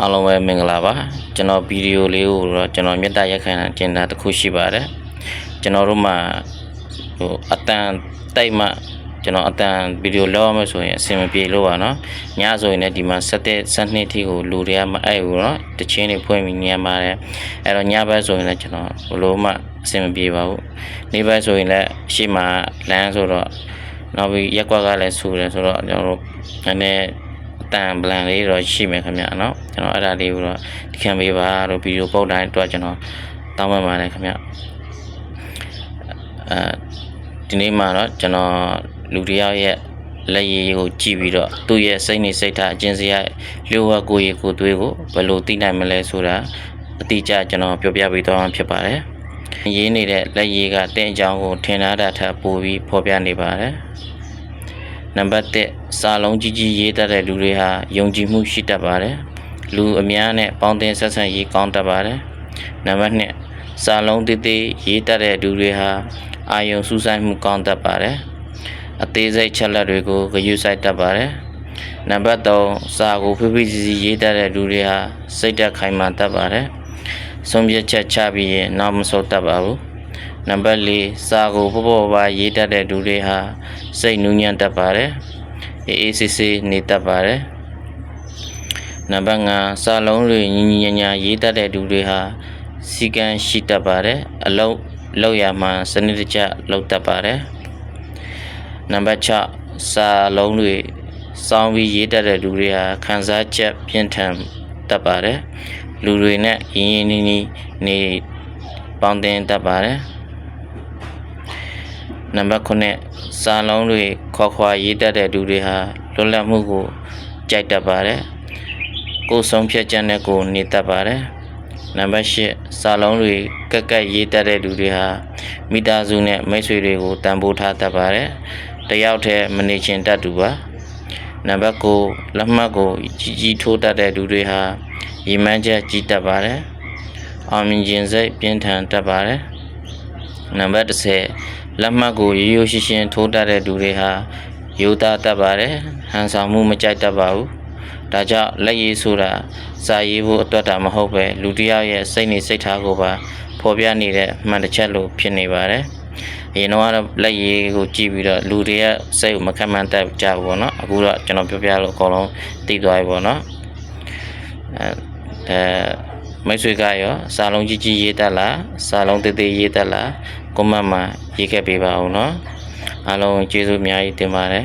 အားလုံးပဲမင်္ဂလာပါကျွန်တော်ဗီဒီယိုလေးကိုတော့ကျွန်တော်မြတ်တရက်ခံတင်တာတစ်ခုရှိပါတယ်ကျွန်တော်တို့မှာဟိုအတန်တိုက်မှကျွန်တော်အတန်ဗီဒီယိုလောက်ရမယ်ဆိုရင်အဆင်မပြေလို့ပါနော်ညဆိုရင်လည်းဒီမှာ7ထိကိုလူတွေကမအဲ့ဘူးနော်တချင်းတွေဖွင့်ပြီးညံပါတယ်အဲ့တော့ညဘက်ဆိုရင်လည်းကျွန်တော်ဘလို့မှအဆင်မပြေပါဘူးနေ့ဘက်ဆိုရင်လည်းရှေ့မှာလမ်းဆိုတော့နောက်ပြီးရက်ကွက်ကလည်းဆူတယ်ဆိုတော့ကျွန်တော်တို့နည်းတန်ပလန်လေးတော့ရှိမယ်ခင်ဗျာနော်ကျွန်တော်အဲ့ဒါလေးကိုတော့ဒီခံပေးပါလို့ဗီဒီယိုပုတ်တိုင်းအတွက်ကျွန်တော်တောင်းပန်ပါတယ်ခင်ဗျာဒီနေ့မှာတော့ကျွန်တော်လူတယောက်ရဲ့လက်ရည်ကိုကြည့်ပြီးတော့သူ့ရဲ့စိတ်နေစိတ်ထားအကျဉ်းစရိုက်လျှို့ဝှက်ကိုယ်ရည်ကိုယ်သွေးကိုဘယ်လိုသိနိုင်မလဲဆိုတာအတိအကျကျွန်တော်ပြောပြပေးသွားမှာဖြစ်ပါတယ်ရေးနေတဲ့လက်ရည်ကတင်းအကြောင်းကိုထင်ထားတာထပ်ပိုပြီးဖော်ပြနေပါတယ်နံပါတ်1စာလုံးကြီးကြီးရေးတတ်တဲ့လူတွေဟာယုံကြည်မှုရှိတတ်ပါတယ်လူအများနဲ့ပေါင်းတင်ဆက်ဆံရေးကောင်းတတ်ပါတယ်နံပါတ်2စာလုံးသေးသေးရေးတတ်တဲ့လူတွေဟာအာယုံစူးစိုက်မှုကောင်းတတ်ပါတယ်အသေးစိတ်ချက်လက်တွေကိုဂရုစိုက်တတ်ပါတယ်နံပါတ်3စာကိုဖိဖိစီစီရေးတတ်တဲ့လူတွေဟာစိတ်ဓာတ်ခိုင်မာတတ်ပါတယ်ဆုံးဖြတ်ချက်ချပြီးရင်နောက်မဆုတ်တတ်ပါဘူးနံပါတ်4စာကိုပေါ့ပေါ့ပါရေးတတ်တဲ့လူတွေဟာစိတ်နူးညံ့တတ်ပါတယ်အေးဆေးဆေးနေတတ်ပါတယ်နံပါတ်5စာလုံးတွေညီညီညာညာရေးတတ်တဲ့လူတွေဟာစီကံရှိတတ်ပါတယ်အလုံးလောက်ရမှစနစ်တကျလုပ်တတ်ပါတယ်နံပါတ်6စာလုံးတွေစောင်းပြီးရေးတတ်တဲ့လူတွေဟာခံစားချက်ပြင်းထန်တတ်ပါတယ်လူတွေနဲ့ရင်းရင်းနှီးနှီးနေပေါင်းတင်တတ်ပါတယ်နံပါတ်9စာလုံးတွေခေါ်ခွာရေးတတ်တဲ့လူတွေဟာလွတ်လပ်မှုကိုကြိုက်တတ်ပါတယ်ကိုယ်ဆုံးဖြတ်ချက်နဲ့ကိုယ်နေတတ်ပါတယ်နံပါတ်10စာလုံးတွေကက်ကက်ရေးတတ်တဲ့လူတွေဟာမိသားစုနဲ့မိတ်ဆွေတွေကိုတန်ဖိုးထားတတ်ပါတယ်တယောက်တည်းမနေချင်တတ်သူပါနံပါတ်9လက်မှတ်ကိုကြီးကြီးထိုးတတ်တဲ့လူတွေဟာရည်မှန်းချက်ကြီးတတ်ပါတယ်အောင်မြင်ခြင်းစိတ်ပြင်းထန်တတ်ပါတယ်နံပါတ်10လက်မှတ်ကိုရိုးရိုးရှင်းရှင်းထိုးတတ်တဲ့လူတွေဟာရိုးသားတတ်ပါတယ်ဟန်ဆောင်မှုမကြိုက်တတ်ပါဘူးဒါကြောင့်လက်ရည်ဆိုတာစာရေးဖို့အတွက်တာမဟုတ်ပဲလူတစ်ယောက်ရဲ့စိတ်နေစိတ်ထားကိုပါဖော်ပြနေတဲ့မှန်တစ်ချက်လို့ဖြစ်နေပါတယ်အရင်တော့လက်ရည်ကိုကြည့်ပြီးတော့လူတွေရဲ့စိတ်ကိုမခံမှန်းတတ်ကြဘူးပေါ့နော်အခုတော့ကျွန်တော်ပြောပြလို့အကုန်လုံးသိသွားပြီပေါ့နော်မိတ်ဆွေကရောစာလုံးကြီးကြီးရေးတတ်လားစာလုံးသေးသေးရေးတတ်လားကွန်မန့်မှာရေးခဲ့ပေးပါဦးနော်အားလုံးကျေးဇူးအများကြီးတင်ပါတယ်